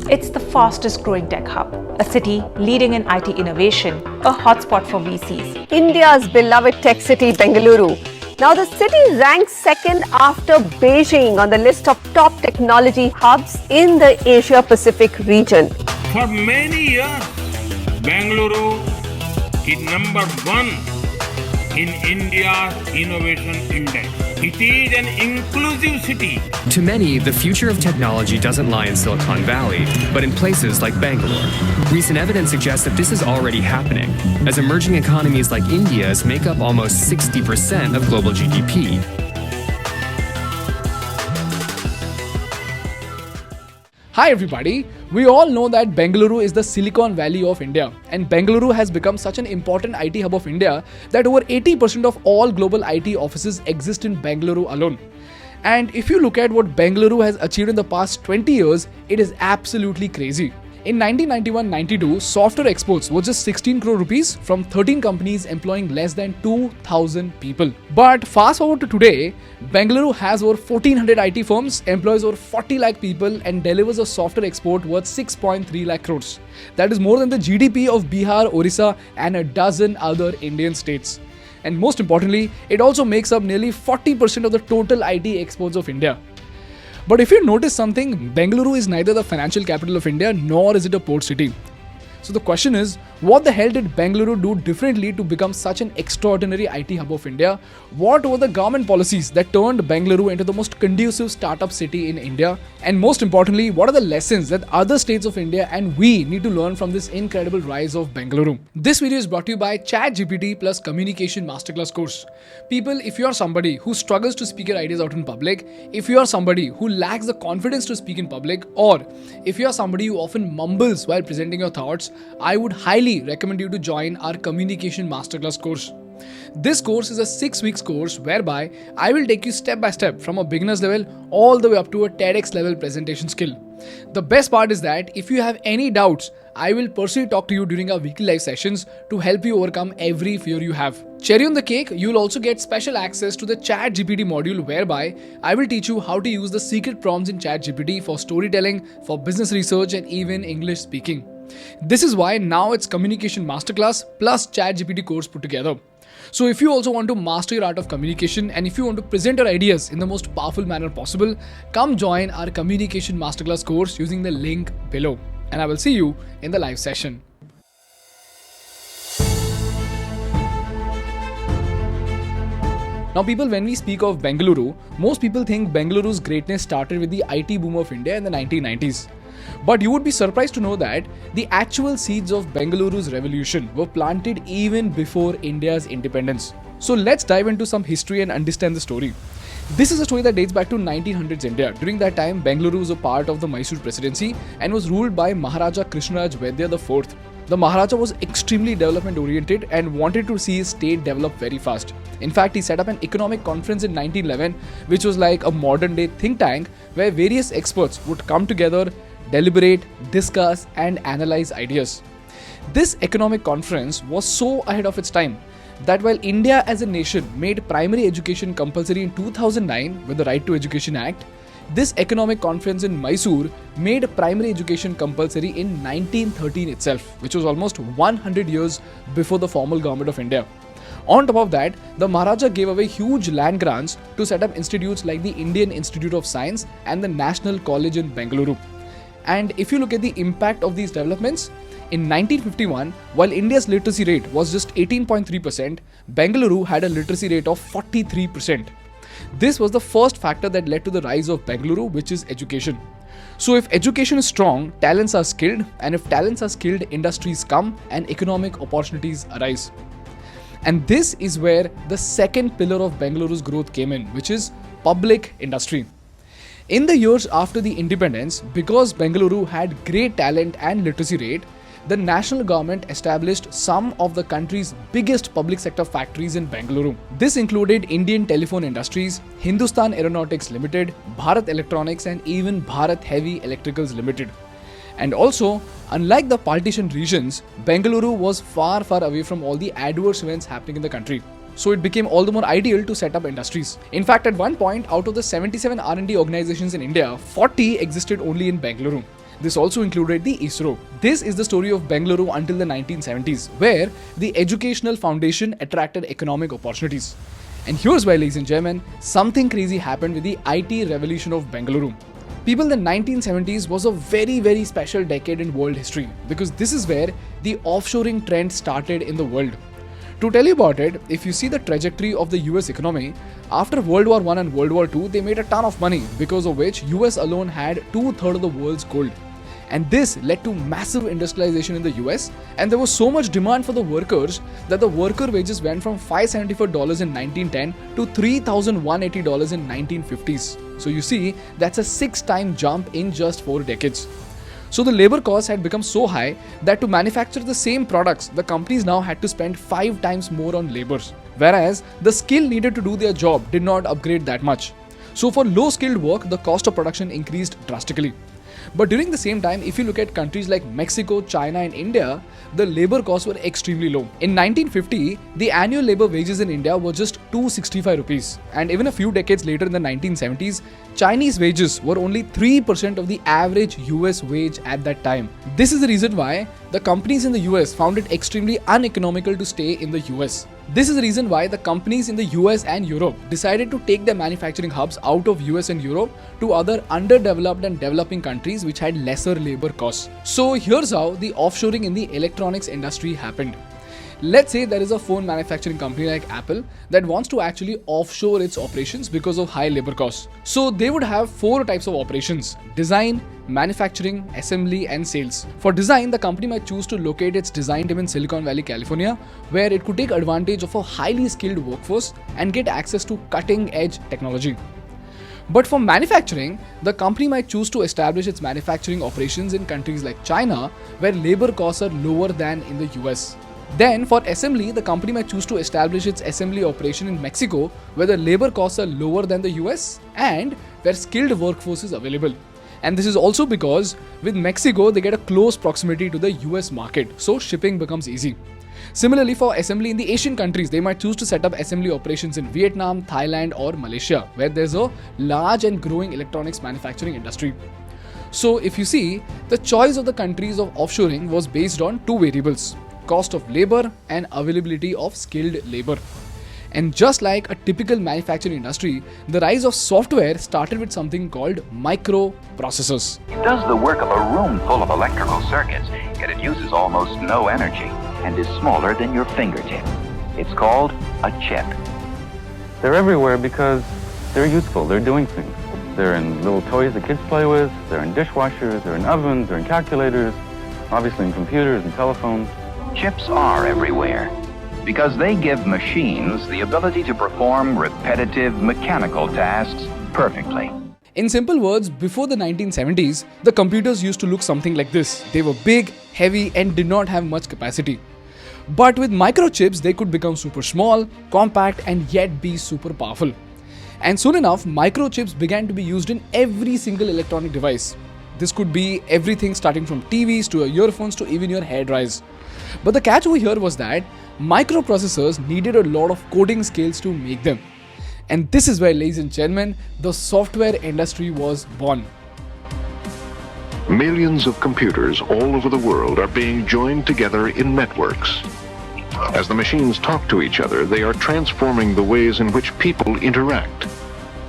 It's the fastest growing tech hub, a city leading in IT innovation, a hotspot for VCs. India's beloved tech city, Bengaluru. Now, the city ranks second after Beijing on the list of top technology hubs in the Asia Pacific region. For many years, Bangalore is number one in India's innovation index. It is an inclusive city. To many, the future of technology doesn't lie in Silicon Valley, but in places like Bangalore. Recent evidence suggests that this is already happening, as emerging economies like India's make up almost 60% of global GDP. Hi everybody, we all know that Bengaluru is the Silicon Valley of India, and Bengaluru has become such an important IT hub of India that over 80% of all global IT offices exist in Bengaluru alone. And if you look at what Bengaluru has achieved in the past 20 years, it is absolutely crazy. In 1991-92, software exports were just 16 crore rupees from 13 companies employing less than 2,000 people. But fast forward to today, Bengaluru has over 1,400 IT firms, employs over 40 lakh people and delivers a software export worth 6.3 lakh crores. That is more than the GDP of Bihar, Orissa and a dozen other Indian states. And most importantly, it also makes up nearly 40% of the total IT exports of India. But if you notice something, Bengaluru is neither the financial capital of India nor is it a port city. So the question is, what the hell did Bengaluru do differently to become such an extraordinary IT hub of India? What were the government policies that turned Bengaluru into the most conducive startup city in India? And most importantly, what are the lessons that other states of India and we need to learn from this incredible rise of Bengaluru? This video is brought to you by Chat GPT plus Communication Masterclass course. People, if you are somebody who struggles to speak your ideas out in public, if you are somebody who lacks the confidence to speak in public, or if you are somebody who often mumbles while presenting your thoughts, I would highly recommend you to join our Communication Masterclass course. This course is a 6 weeks course whereby I will take you step by step from a beginner's level all the way up to a TEDx level presentation skill. The best part is that if you have any doubts, I will personally talk to you during our weekly live sessions to help you overcome every fear you have. Cherry on the cake, you will also get special access to the Chat GPT module whereby I will teach you how to use the secret prompts in Chat GPT for storytelling, for business research and even English speaking. This is why now it's Communication Masterclass plus Chat GPT course put together. So if you also want to master your art of communication and if you want to present your ideas in the most powerful manner possible, come join our Communication Masterclass course using the link below. And I will see you in the live session. Now people, when we speak of Bengaluru, most people think Bengaluru's greatness started with the IT boom of India in the 1990s. But you would be surprised to know that the actual seeds of Bengaluru's revolution were planted even before India's independence. So let's dive into some history and understand the story. This is a story that dates back to 1900s India. During that time, Bengaluru was a part of the Mysore presidency and was ruled by Maharaja Krishnaraj Vaidya IV. The Maharaja was extremely development oriented and wanted to see his state develop very fast. In fact, he set up an economic conference in 1911, which was like a modern day think tank where various experts would come together, deliberate, discuss and analyze ideas. This economic conference was so ahead of its time that while India as a nation made primary education compulsory in 2009 with the Right to Education Act, this economic conference in Mysore made primary education compulsory in 1913 itself, which was almost 100 years before the formal government of India. On top of that, the Maharaja gave away huge land grants to set up institutes like the Indian Institute of Science and the National College in Bengaluru. And if you look at the impact of these developments, in 1951, while India's literacy rate was just 18.3%, Bengaluru had a literacy rate of 43%. This was the first factor that led to the rise of Bengaluru, which is education. So if education is strong, talents are skilled, and if talents are skilled, industries come and economic opportunities arise. And this is where the second pillar of Bengaluru's growth came in, which is public industry. In the years after the independence, because Bengaluru had great talent and literacy rate, the national government established some of the country's biggest public sector factories in Bengaluru. This included Indian Telephone Industries, Hindustan Aeronautics Limited, Bharat Electronics and even Bharat Heavy Electricals Limited. And also, unlike the partition regions, Bengaluru was far away from all the adverse events happening in the country. So it became all the more ideal to set up industries. In fact, at one point, out of the 77 R&D organizations in India, 40 existed only in Bengaluru. This also included the ISRO. This is the story of Bangalore until the 1970s, where the educational foundation attracted economic opportunities. And here's why, ladies and gentlemen, something crazy happened with the IT revolution of Bangalore. People, the 1970s was a very special decade in world history because this is where the offshoring trend started in the world. To tell you about it, if you see the trajectory of the US economy, after World War I and World War II, they made a ton of money, because of which US alone had 2/3 of the world's gold. And this led to massive industrialization in the US, and there was so much demand for the workers that the worker wages went from $574 in 1910 to $3,180 in 1950s. So you see, that's a 6-time jump in just 4 decades. So the labor costs had become so high that to manufacture the same products, the companies now had to spend 5 times more on labors, whereas the skill needed to do their job did not upgrade that much. So for low-skilled work, the cost of production increased drastically. But during the same time, if you look at countries like Mexico, China and India, the labor costs were extremely low. In 1950, the annual labor wages in India were just 265 rupees. And even a few decades later in the 1970s, Chinese wages were only 3% of the average US wage at that time. This is the reason why the companies in the US found it extremely uneconomical to stay in the US. This is the reason why the companies in the US and Europe decided to take their manufacturing hubs out of US and Europe to other underdeveloped and developing countries which had lesser labor costs. So here's how the offshoring in the electronics industry happened. Let's say there is a phone manufacturing company like Apple that wants to actually offshore its operations because of high labor costs. So they would have 4 types of operations: design, manufacturing, assembly and sales. For design, the company might choose to locate its design team in Silicon Valley, California, where it could take advantage of a highly skilled workforce and get access to cutting-edge technology. But for manufacturing, the company might choose to establish its manufacturing operations in countries like China, where labor costs are lower than in the US. Then for assembly, the company might choose to establish its assembly operation in Mexico, where the labor costs are lower than the US and where skilled workforce is available. And this is also because with Mexico, they get a close proximity to the US market, so shipping becomes easy. Similarly, for assembly in the Asian countries, they might choose to set up assembly operations in Vietnam, Thailand or Malaysia, where there's a large and growing electronics manufacturing industry. So if you see, the choice of the countries of offshoring was based on 2 variables: cost of labor and availability of skilled labor. And just like a typical manufacturing industry, the rise of software started with something called microprocessors. It does the work of a room full of electrical circuits, yet it uses almost no energy and is smaller than your fingertip. It's called a chip. They're everywhere because they're useful, they're doing things. They're in little toys that kids play with, they're in dishwashers, they're in ovens, they're in calculators, obviously in computers and telephones. Chips are everywhere because they give machines the ability to perform repetitive mechanical tasks perfectly. In simple words, before the 1970s, the computers used to look something like this. They were big, heavy and did not have much capacity. But with microchips, they could become super small, compact and yet be super powerful. And soon enough, microchips began to be used in every single electronic device. This could be everything starting from TVs to your earphones to even your hair dryers. But the catch over here was that microprocessors needed a lot of coding skills to make them. And this is where, ladies and gentlemen, the software industry was born. Millions of computers all over the world are being joined together in networks. As the machines talk to each other, they are transforming the ways in which people interact,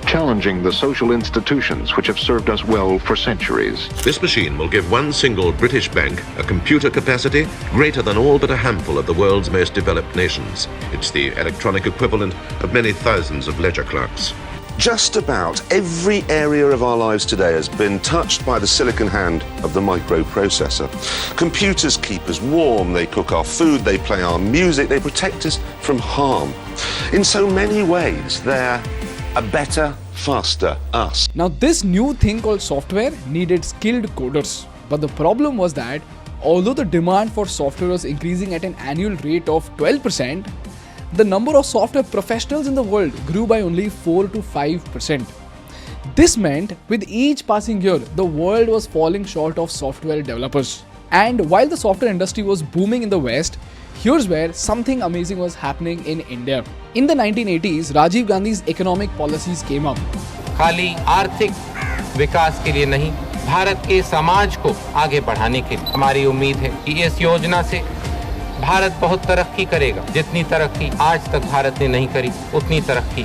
challenging the social institutions which have served us well for centuries. This machine will give one single British bank a computer capacity greater than all but a handful of the world's most developed nations. It's the electronic equivalent of many thousands of ledger clerks. Just about every area of our lives today has been touched by the silicon hand of the microprocessor. Computers keep us warm, they cook our food, they play our music, they protect us from harm. In so many ways, they're a better, faster us. Now this new thing called software needed skilled coders. But the problem was that although the demand for software was increasing at an annual rate of 12%, the number of software professionals in the world grew by only 4 to 5%. This meant with each passing year, the world was falling short of software developers. And while the software industry was booming in the West, here's where something amazing was happening in India. In the 1980s, Rajiv Gandhi's economic policies came up. खाली आर्थिक विकास के लिए नहीं, भारत के समाज को आगे बढ़ाने के लिए हमारी उम्मीद है कि इस योजना से भारत बहुत तरक्की करेगा। जितनी तरक्की आज तक भारत ने नहीं करी उतनी तरक्की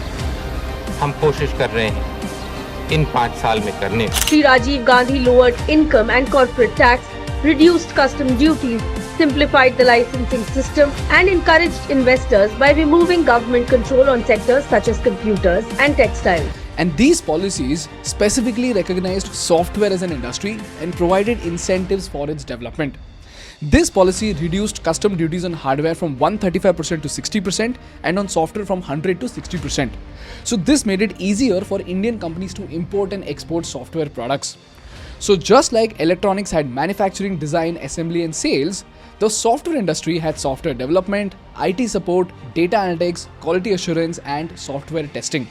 हम कोशिश कर रहे हैं इन 5 साल में करने। Shri Rajiv Gandhi lowered income and corporate tax, reduced custom duties, simplified the licensing system and encouraged investors by removing government control on sectors such as computers and textiles. And these policies specifically recognized software as an industry and provided incentives for its development. This policy reduced custom duties on hardware from 135% to 60% and on software from 100 to 60%. So this made it easier for Indian companies to import and export software products. So just like electronics had manufacturing, design, assembly and sales, the software industry had software development, IT support, data analytics, quality assurance and software testing.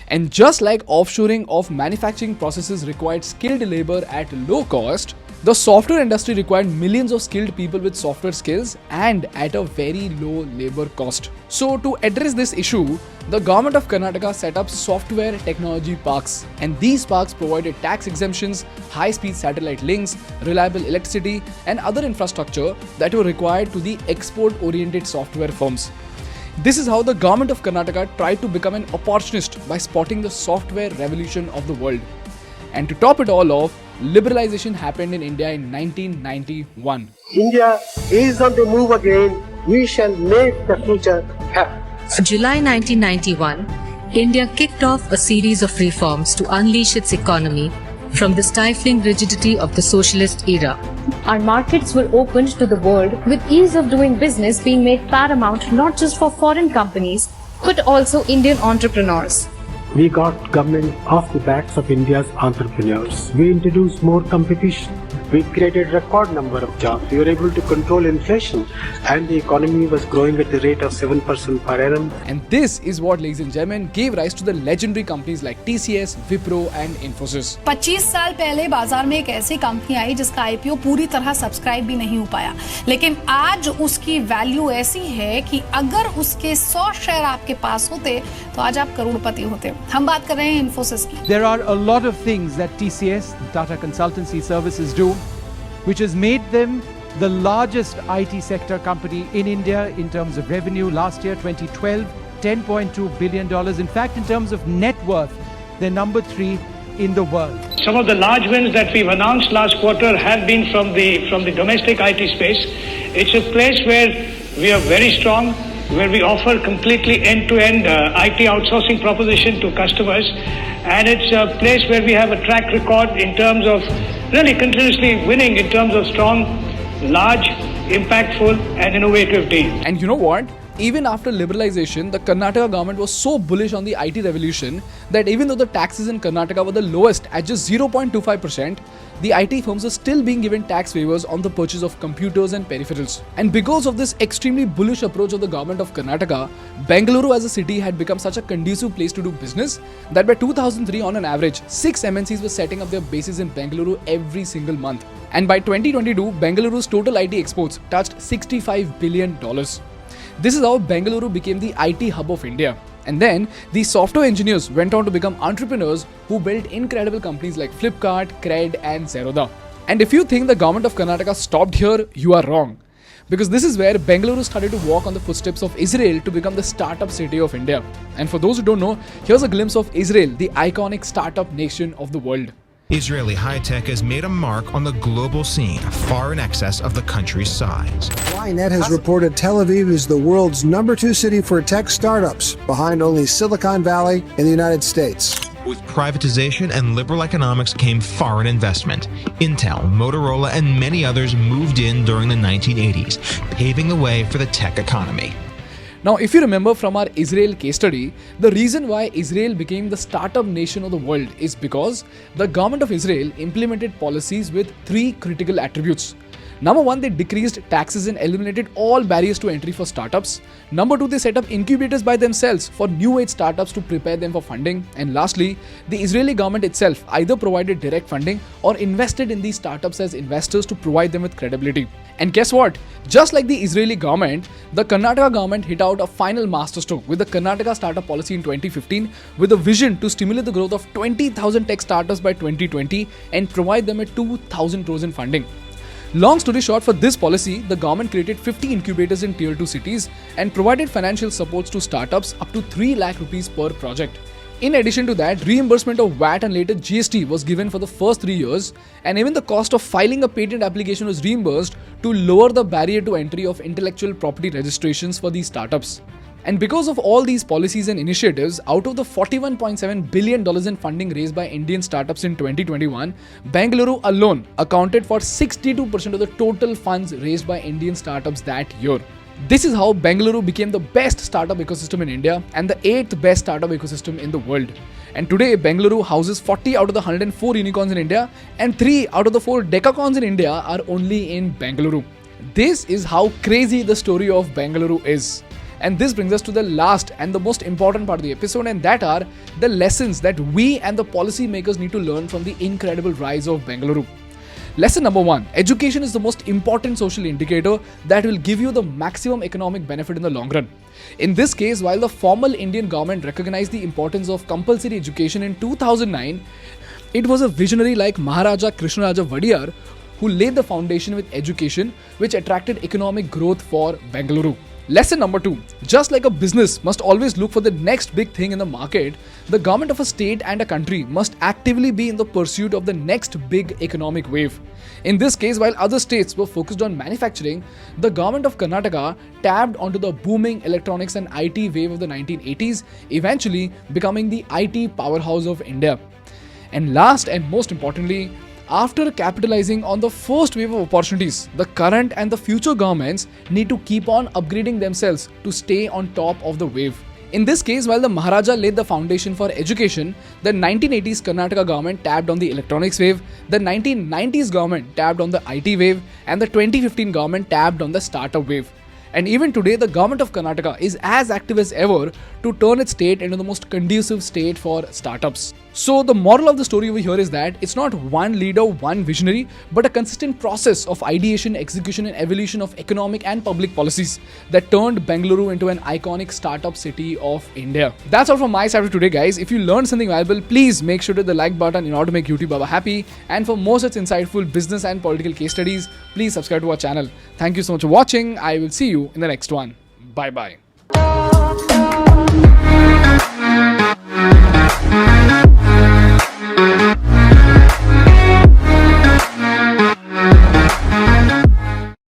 And just like offshoring of manufacturing processes required skilled labor at low cost, the software industry required millions of skilled people with software skills and at a very low labor cost. So to address this issue, the government of Karnataka set up software technology parks, and these parks provided tax exemptions, high-speed satellite links, reliable electricity and other infrastructure that were required to the export-oriented software firms. This is how the government of Karnataka tried to become an opportunist by spotting the software revolution of the world. And to top it all off, liberalization happened in India in 1991. India is on the move again. We shall make the future happen. July 1991, India kicked off a series of reforms to unleash its economy from the stifling rigidity of the socialist era. Our markets were opened to the world, with ease of doing business being made paramount not just for foreign companies, but also Indian entrepreneurs. We got government off the backs of India's entrepreneurs. We introduced more competition. We created record number of jobs. We were able to control inflation, and the economy was growing at the rate of 7% per annum. And this is what, ladies and gentlemen, gave rise to the legendary companies like TCS, Wipro and Infosys. 25 साल पहले बाजार में एक ऐसी company आई जिसका IPO पूरी तरह subscribe भी नहीं हो पाया, लेकिन आज उसकी वैल्यू ऐसी है कि अगर उसके 100 शेयर आपके पास होते तो आज आप करोड़पति होते। हम बात कर रहे हैं इन्फोसिस की। There are a lot of things that TCS, Tata Consultancy Services, do, which has made them the largest IT sector company in India in terms of revenue. Last year, 2012, $10.2 billion. In fact, in terms of net worth, they're number 3 in the world. Some of the large wins that we've announced last quarter have been from the domestic IT space. It's a place where we are very strong, where we offer completely end-to-end IT outsourcing proposition to customers. And it's a place where we have a track record in terms of really continuously winning in terms of strong, large, impactful and innovative deals. And you know what? Even after liberalization, the Karnataka government was so bullish on the IT revolution that even though the taxes in Karnataka were the lowest at just 0.25%, the IT firms are still being given tax waivers on the purchase of computers and peripherals. And because of this extremely bullish approach of the government of Karnataka, Bangalore as a city had become such a conducive place to do business that by 2003, on an average, 6 MNCs were setting up their bases in Bangalore every single month. And by 2022, Bangaluru's total IT exports touched $65 billion. This is how Bangalore became the IT hub of India. And then, these software engineers went on to become entrepreneurs who built incredible companies like Flipkart, Cred and Zerodha. And if you think the government of Karnataka stopped here, you are wrong. Because this is where Bangalore started to walk on the footsteps of Israel to become the startup city of India. And for those who don't know, here's a glimpse of Israel, the iconic startup nation of the world. Israeli high-tech has made a mark on the global scene, far in excess of the country's size. Ynet has reported Tel Aviv is the world's #2 city for tech startups, behind only Silicon Valley in the United States. With privatization and liberal economics came foreign investment. Intel, Motorola, and many others moved in during the 1980s, paving the way for the tech economy. Now, if you remember from our Israel case study, the reason why Israel became the startup nation of the world is because the government of Israel implemented policies with 3 critical attributes. Number 1, they decreased taxes and eliminated all barriers to entry for startups. Number 2, they set up incubators by themselves for new age startups to prepare them for funding. And lastly, the Israeli government itself either provided direct funding or invested in these startups as investors to provide them with credibility. And guess what? Just like the Israeli government, the Karnataka government hit out a final masterstroke with the Karnataka Startup Policy in 2015 with a vision to stimulate the growth of 20,000 tech startups by 2020 and provide them with 2,000 crores in funding. Long story short, for this policy, the government created 50 incubators in tier 2 cities and provided financial supports to startups up to 3 lakh rupees per project. In addition to that, reimbursement of VAT and later GST was given for the first 3 years, and even the cost of filing a patent application was reimbursed to lower the barrier to entry of intellectual property registrations for these startups. And because of all these policies and initiatives, out of the $41.7 billion in funding raised by Indian startups in 2021, Bangalore alone accounted for 62% of the total funds raised by Indian startups that year. This is how Bangalore became the best startup ecosystem in India and the 8th best startup ecosystem in the world. And today, Bangalore houses 40 out of the 104 unicorns in India, and 3 out of the 4 decacorns in India are only in Bangalore. This is how crazy the story of Bangalore is. And this brings us to the last and the most important part of the episode, and that are the lessons that we and the policy makers need to learn from the incredible rise of Bangalore. Lesson number 1, education is the most important social indicator that will give you the maximum economic benefit in the long run. In this case, while the formal Indian government recognized the importance of compulsory education in 2009, it was a visionary like Maharaja Krishnaraja Vadiyar who laid the foundation with education, which attracted economic growth for Bangalore. Lesson number 2, just like a business must always look for the next big thing in the market, the government of a state and a country must actively be in the pursuit of the next big economic wave. In this case, while other states were focused on manufacturing, the government of Karnataka tapped onto the booming electronics and IT wave of the 1980s, eventually becoming the IT powerhouse of India. And last and most importantly, after capitalizing on the first wave of opportunities, the current and the future governments need to keep on upgrading themselves to stay on top of the wave. In this case, while the Maharaja laid the foundation for education, the 1980s Karnataka government tapped on the electronics wave, the 1990s government tapped on the IT wave, and the 2015 government tapped on the startup wave. And even today, the government of Karnataka is as active as ever to turn its state into the most conducive state for startups. So the moral of the story over here is that it's not one leader, one visionary, but a consistent process of ideation, execution and evolution of economic and public policies that turned Bangalore into an iconic startup city of India. That's all from my side for today, guys. If you learned something valuable, please make sure to hit the like button in order to make YouTube Baba happy. And for more such insightful business and political case studies, please subscribe to our channel. Thank you so much for watching. I will see you in the next one. Bye-bye.